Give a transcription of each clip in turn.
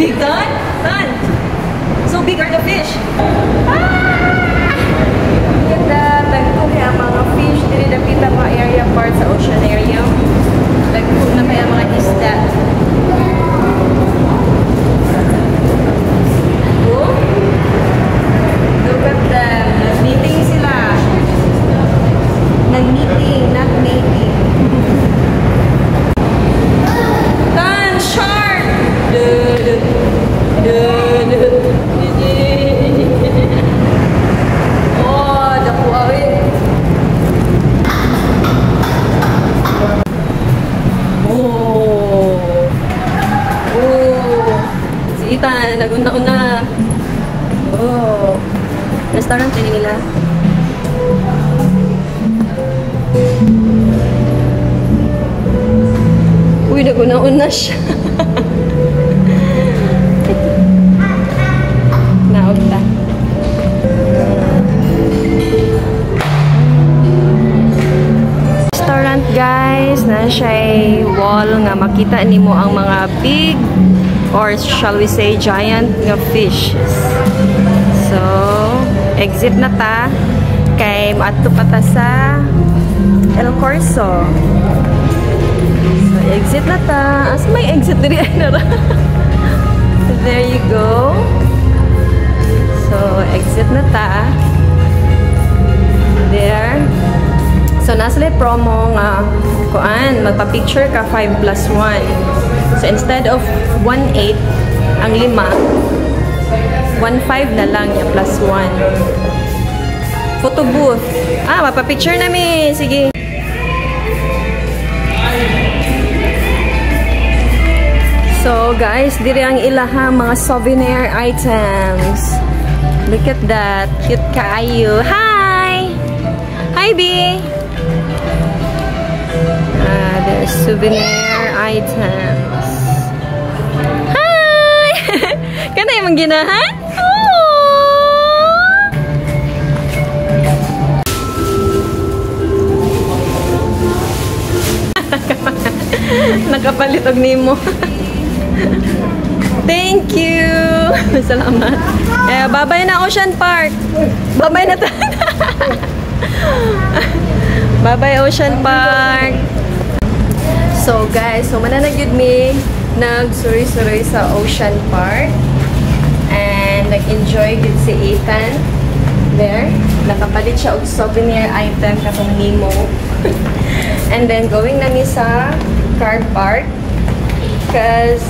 big, Tan? Tan? So big are the fish. Ganda. Tagpo kaya mga fish. Dili na kita mga area part sa oceanarium. Tagpo na kaya mga isda. Oh? Look at them. Nag-meeting sila. Nag-meeting, not mating. Tan, shark! Oh, dapo awin. Oh. Oh. Si Ethan, naguna-una. Oh. Restaurant din nila. Uy, naguna-una siya. Naugta. Restaurant guys, na siya'y wall nga makita nimo ang mga big or shall we say giant nga fish. So, exit na ta kay maadto pa ta sa Corso. So, exit na ta. As may exit diri na ra. There you go. So, exit na ta. There. So, nasa promo nga kuan, magpa-picture ka 5+1. So, instead of 1.8 ang 5, 1.5 na lang yung +1. Photo booth. Mapapicture na mi. Sige. So, guys, diri ang ilahang mga souvenir items. Look at that. Cute kaayo. Hi! Hi, B! There's souvenir items. Hi! Kana yung ginahan? Nakapalitog nimo. Thank you. Salamat. Babay na Ocean Park. Babay na Bye-bye Ocean Park. So guys, mananagyud mi nagsuroy-suroy sa Ocean Park. And nag-enjoy gud si Ethan. There. Nakapalit siya og souvenir item katong Nemo. And then going na mi sa car park. Because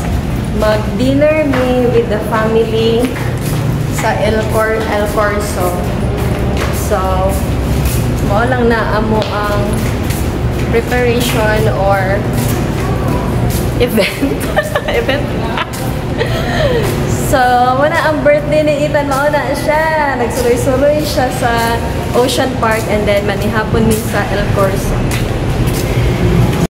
mag-dinner me with the family sa El Corso. So, mo lang na amo ang preparation or event. So, wala ang birthday ni Ethan. Mauna siya. Nagsuloy-suloy siya sa Ocean Park and then manihapon min sa El Corso.